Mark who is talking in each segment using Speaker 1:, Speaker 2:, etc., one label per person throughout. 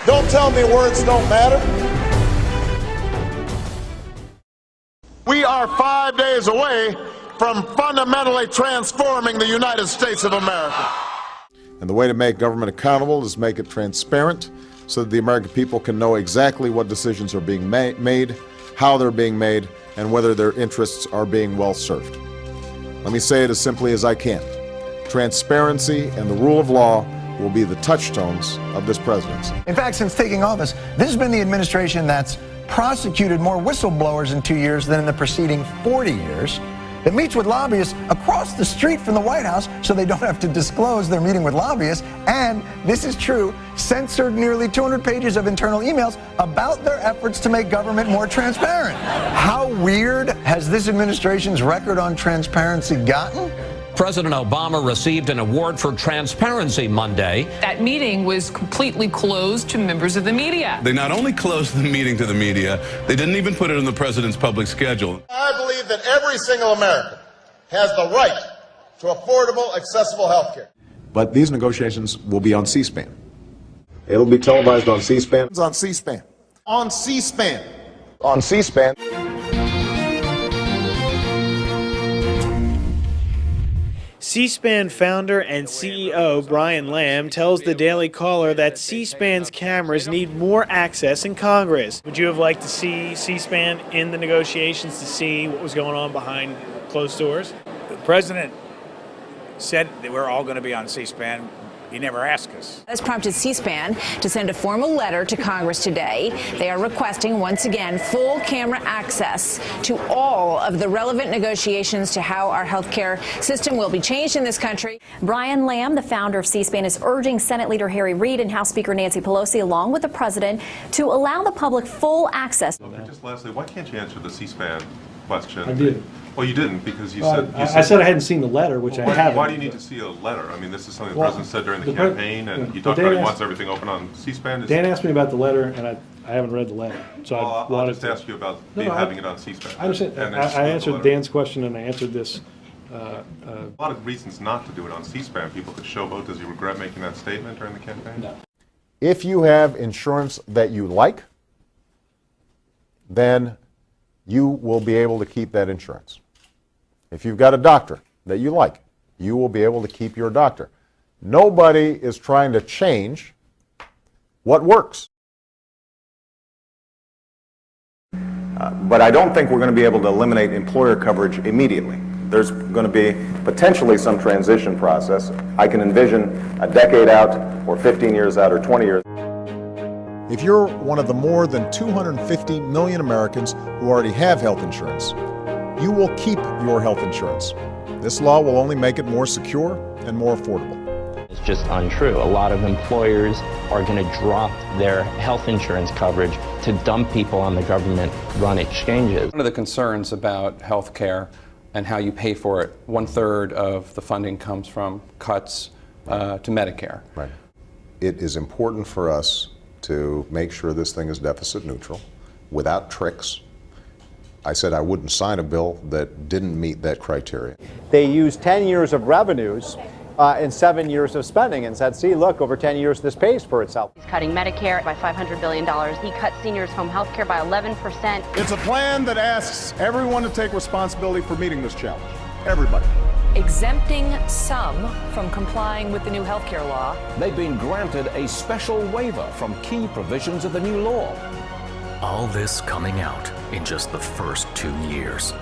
Speaker 1: Don't tell me words don't matter. We are 5 days away from fundamentally transforming the United States of America. And the way to make government accountable is make it transparent so that the American people can know exactly what decisions are being made, how they're being made, and whether their interests are being well served. Let me say it as simply as I can. Transparency and the rule of law will be the touchstones of this presidency.
Speaker 2: In fact, since taking office, this has been the administration that's prosecuted more whistleblowers in 2 years than in the preceding 40 years. It meets with lobbyists across the street from the White House so they don't have to disclose they're meeting with lobbyists. And, this is true, censored nearly 200 pages of internal emails about their efforts to make government more transparent. How weird has this administration's record on transparency gotten?
Speaker 3: President Obama received an award for transparency Monday.
Speaker 4: That meeting was completely closed to members of the media.
Speaker 5: They not only closed the meeting to the media, they didn't even put it on the president's public schedule.
Speaker 1: I believe that every single American has the right to affordable, accessible health care.
Speaker 6: But these negotiations will be on C-SPAN. It'll be televised on C-SPAN.
Speaker 1: It's on C-SPAN. On C-SPAN.
Speaker 2: On C-SPAN.
Speaker 7: C-SPAN founder and CEO Brian Lamb tells the Daily Caller that C-SPAN's cameras need more access in Congress. Would you have liked to see C-SPAN in the negotiations to see what was going on behind closed doors?
Speaker 8: The president said that we're all going to be on C-SPAN. He never asked us.
Speaker 9: This prompted C-SPAN to send a formal letter to Congress today. They are requesting, once again, full camera access to all of the relevant negotiations to how our health care system will be changed in this country.
Speaker 10: Brian Lamb, the founder of C-SPAN, is urging Senate Leader Harry Reid and House Speaker Nancy Pelosi, along with the president, to allow the public full access.
Speaker 11: Just lastly, why can't you answer the C-SPAN question?
Speaker 12: I did.
Speaker 11: Well, you didn't, because you
Speaker 12: I said I hadn't seen the letter, which I haven't.
Speaker 11: Why do you need to see a letter? I mean, this is something the president said during the campaign, and he talked about he wants everything open on C-SPAN.
Speaker 12: Dan asked me about the letter, and I haven't read the letter. So
Speaker 11: I'll just ask you about having it on C-SPAN.
Speaker 12: I understand. I answered Dan's question, and I answered this.
Speaker 11: A lot of reasons not to do it on C-SPAN. People could showboat. Does he regret making that statement during the campaign?
Speaker 12: No.
Speaker 1: If you have insurance that you like, then you will be able to keep that insurance. If you've got a doctor that you like, you will be able to keep your doctor. Nobody is trying to change what works.
Speaker 6: But I don't think we're going to be able to eliminate employer coverage immediately. There's going to be potentially some transition process. I can envision a decade out, or 15 years out, or 20 years.
Speaker 1: If you're one of the more than 250 million Americans who already have health insurance, you will keep your health insurance. This law will only make it more secure and more affordable.
Speaker 13: It's just untrue. A lot of employers are going to drop their health insurance coverage to dump people on the government-run exchanges.
Speaker 14: One of the concerns about health care and how you pay for it, 1/3 of the funding comes from cuts to Medicare.
Speaker 6: Right. It is important for us to make sure this thing is deficit neutral, without tricks. I said I wouldn't sign a bill that didn't meet that criteria.
Speaker 15: They used 10 years of revenues and 7 years of spending and said, see, look, over 10 years this pays for itself.
Speaker 16: He's cutting Medicare by $500 billion. He cut seniors' home health care by 11%.
Speaker 1: It's a plan that asks everyone to take responsibility for meeting this challenge. Everybody.
Speaker 9: Exempting some from complying with the new health care law.
Speaker 3: They've been granted a special waiver from key provisions of the new law. All this coming out in just the first 2 years.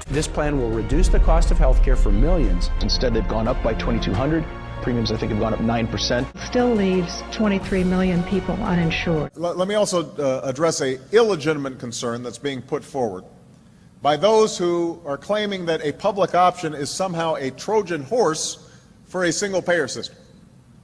Speaker 17: This plan will reduce the cost of health care for millions. Instead, they've gone up by $2,200. Premiums, I think, have gone up 9%.
Speaker 18: Still leaves 23 million people uninsured.
Speaker 1: Let me also address an illegitimate concern that's being put forward by those who are claiming that a public option is somehow a Trojan horse for a single-payer system.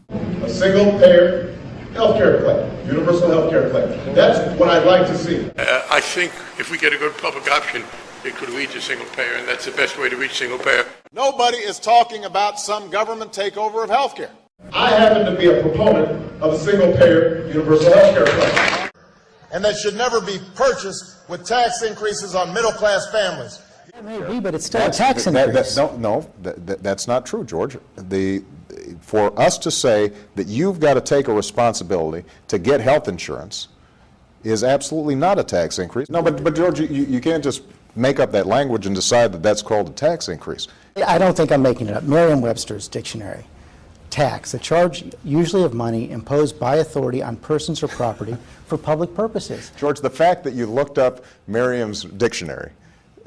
Speaker 1: A single-payer healthcare plan, universal healthcare plan. That's what I'd like to see.
Speaker 19: I think if we get a good public option, it could lead to single payer, and that's the best way to reach single payer.
Speaker 1: Nobody is talking about some government takeover of healthcare. I happen to be a proponent of a single-payer universal healthcare plan, and that should never be purchased with tax increases on middle-class families.
Speaker 20: It may be, but it's still a tax increase.
Speaker 6: That's not true, George.
Speaker 1: for us to say that you've got to take a responsibility to get health insurance is absolutely not a tax increase. No, but George, you can't just make up that language and decide that that's called a tax increase.
Speaker 20: I don't think I'm making it up. Merriam-Webster's dictionary. Tax, a charge usually of money imposed by authority on persons or property for public purposes.
Speaker 1: George, the fact that you looked up Merriam's dictionary,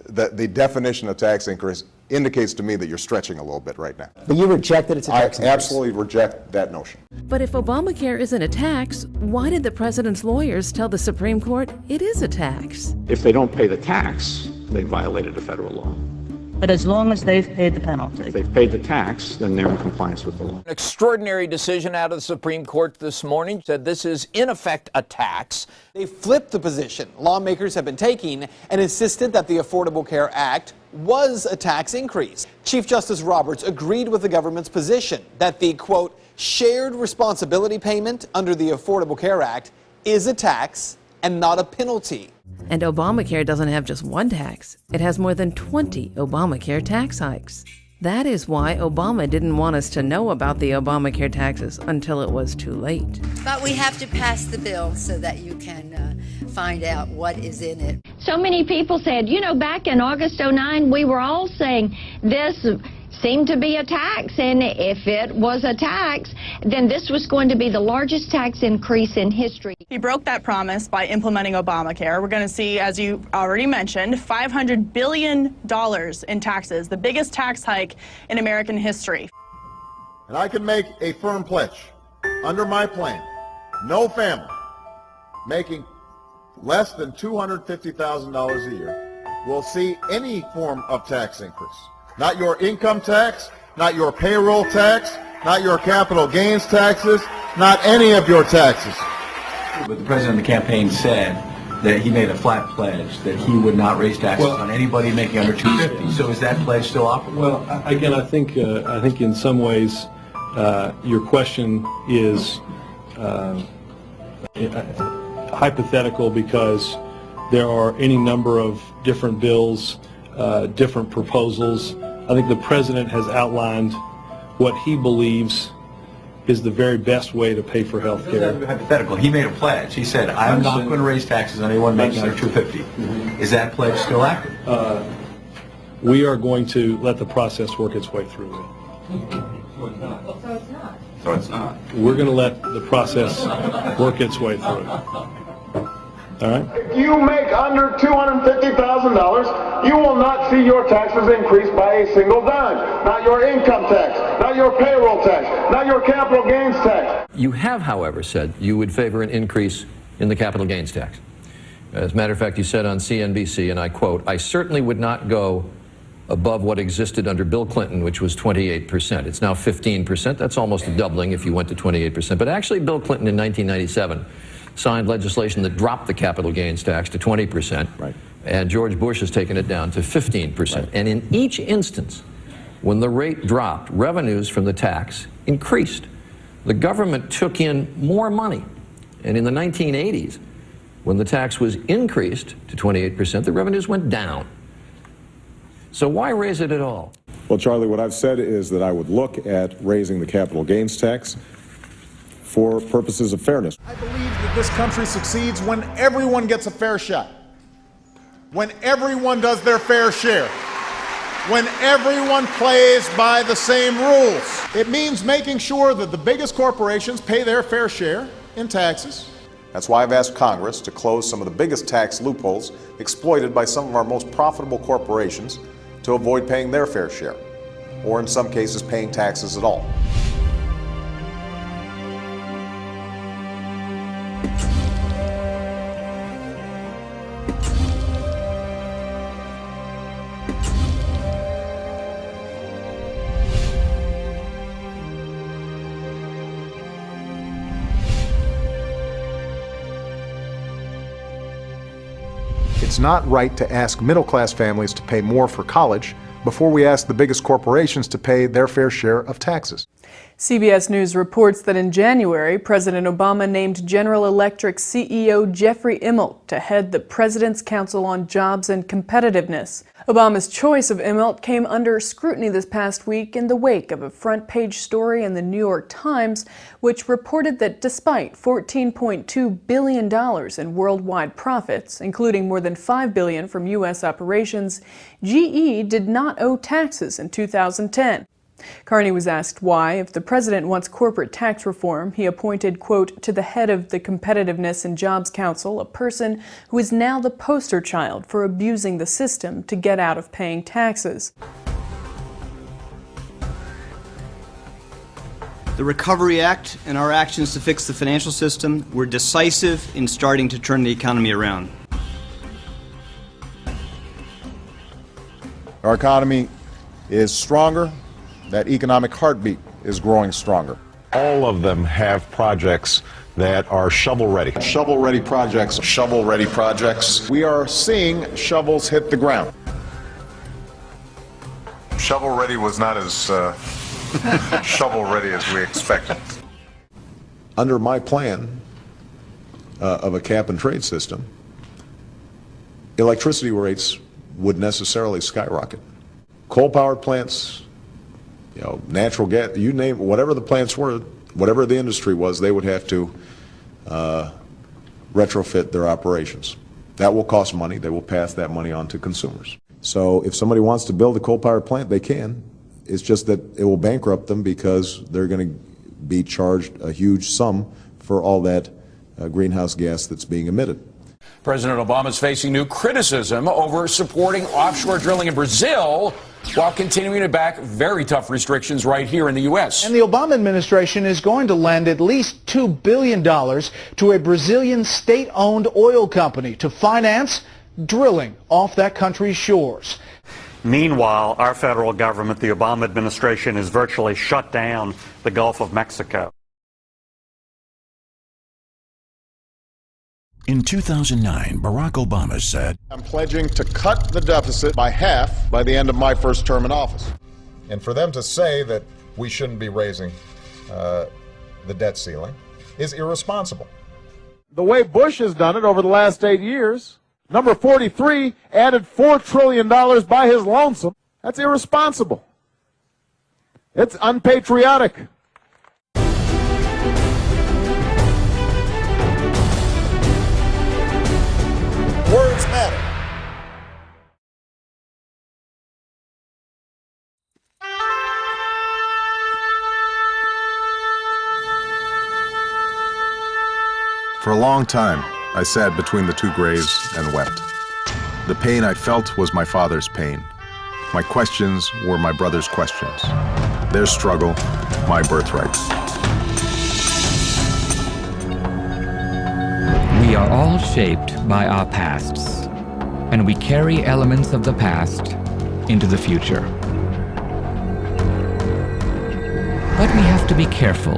Speaker 1: that the definition of tax increase indicates to me that you're stretching a little bit right now.
Speaker 20: But you reject that it's a tax increase.
Speaker 1: I absolutely reject that notion.
Speaker 21: But if Obamacare isn't a tax, why did the president's lawyers tell the Supreme Court it is a tax?
Speaker 17: If they don't pay the tax, they violated a federal law.
Speaker 22: But as long as they've paid the penalty.
Speaker 17: If they've paid the tax, then they're in compliance with the law.
Speaker 23: An extraordinary decision out of the Supreme Court this morning said this is in effect a tax.
Speaker 24: They flipped the position lawmakers have been taking and insisted that the Affordable Care Act was a tax increase. Chief Justice Roberts agreed with the government's position that the, quote, shared responsibility payment under the Affordable Care Act is a tax and not a penalty.
Speaker 21: And Obamacare doesn't have just one tax. It has more than 20 Obamacare tax hikes. That is why Obama didn't want us to know about the Obamacare taxes until it was too late.
Speaker 25: But we have to pass the bill so that you can find out what is in it.
Speaker 26: So many people said, you know, back in August '09, we were all saying this seemed to be a tax, and if it was a tax, then this was going to be the largest tax increase in history.
Speaker 27: He broke that promise by implementing Obamacare. We're going to see, as you already mentioned, $500 billion in taxes, the biggest tax hike in American history.
Speaker 1: And I can make a firm pledge. Under my plan, no family making less than $250,000 a year will see any form of tax increase. Not your income tax, not your payroll tax, not your capital gains taxes, not any of your taxes.
Speaker 28: But the president of the campaign said that he made a flat pledge that he would not raise taxes on anybody making under $250. So is that pledge still operable?
Speaker 12: Well, again, I think in some ways your question is hypothetical because there are any number of different bills, different proposals. I think the president has outlined what he believes is the very best way to pay for health care.
Speaker 28: Hypothetical. He made a pledge. He said, I'm not going to raise taxes on anyone making under $250. Is that pledge still active?
Speaker 12: We are going to let the process work its way through it.
Speaker 28: So it's not. So it's not.
Speaker 12: We're going to let the process work its way through it. All right?
Speaker 1: If you make under $250,000, you will not see your taxes increase by a single dime. Not your income tax, not your payroll tax, not your capital gains tax.
Speaker 29: You have, however, said you would favor an increase in the capital gains tax. As a matter of fact, you said on CNBC, and I quote, I certainly would not go above what existed under Bill Clinton, which was 28%. It's now 15%. That's almost a doubling if you went to 28%. But actually, Bill Clinton in 1997 signed legislation that dropped the capital gains tax to 20%.
Speaker 12: Right.
Speaker 29: And George Bush has taken it down to 15%.
Speaker 12: Right.
Speaker 29: And in each instance, when the rate dropped, revenues from the tax increased. The government took in more money. And in the 1980s, when the tax was increased to 28%, the revenues went down. So why raise it at all?
Speaker 1: Well, Charlie, what I've said is that I would look at raising the capital gains tax for purposes of fairness.
Speaker 30: I believe that this country succeeds when everyone gets a fair shot, when everyone does their fair share, when everyone plays by the same rules. It means making sure that the biggest corporations pay their fair share in taxes.
Speaker 1: That's why I've asked Congress to close some of the biggest tax loopholes exploited by some of our most profitable corporations to avoid paying their fair share, or in some cases paying taxes at all. It's not right to ask middle-class families to pay more for college before we ask the biggest corporations to pay their fair share of taxes.
Speaker 2: CBS News reports that in January, President Obama named General Electric CEO Jeffrey Immelt to head the President's Council on Jobs and Competitiveness. Obama's choice of Immelt came under scrutiny this past week in the wake of a front-page story in the New York Times, which reported that despite $14.2 billion in worldwide profits, including more than $5 billion from U.S. operations, GE did not owe taxes in 2010. Carney was asked why, if the president wants corporate tax reform, he appointed, quote, to the head of the Competitiveness and Jobs Council, a person who is now the poster child for abusing the system to get out of paying taxes.
Speaker 4: The Recovery Act and our actions to fix the financial system were decisive in starting to turn the economy around.
Speaker 30: Our economy is stronger. That economic heartbeat is growing stronger.
Speaker 5: All of them have projects that are shovel-ready.
Speaker 30: Shovel-ready projects, shovel-ready projects. We are seeing shovels hit the ground.
Speaker 5: Shovel-ready was not as shovel-ready as we expected.
Speaker 1: Under my plan of a cap-and-trade system, electricity rates would necessarily skyrocket. Coal-powered plants, natural gas, you name it, whatever the plants were, whatever the industry was, they would have to retrofit their operations. That will cost money. They will pass that money on to consumers. So if somebody wants to build a coal-powered plant, they can. It's just that it will bankrupt them because they're going to be charged a huge sum for all that greenhouse gas that's being emitted.
Speaker 7: President Obama is facing new criticism over supporting offshore drilling in Brazil while continuing to back very tough restrictions right here in the U.S.
Speaker 8: And the Obama administration is going to lend at least $2 billion to a Brazilian state-owned oil company to finance drilling off that country's shores.
Speaker 10: Meanwhile, our federal government, the Obama administration, has virtually shut down the Gulf of Mexico.
Speaker 11: In 2009, Barack Obama said,
Speaker 30: I'm pledging to cut the deficit by half by the end of my first term in office. And for them to say that we shouldn't be raising the debt ceiling is irresponsible. The way Bush has done it over the last 8 years, number 43 added $4 trillion by his lonesome. That's irresponsible. It's unpatriotic. Words matter.
Speaker 5: For a long time, I sat between the two graves and wept. The pain I felt was my father's pain. My questions were my brother's questions. Their struggle, my birthright.
Speaker 13: We are all shaped by our pasts, and we carry elements of the past into the future. But we have to be careful,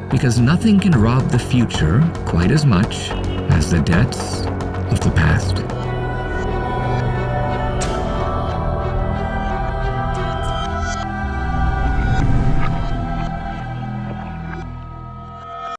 Speaker 13: because nothing can rob the future quite as much as the debts of the past.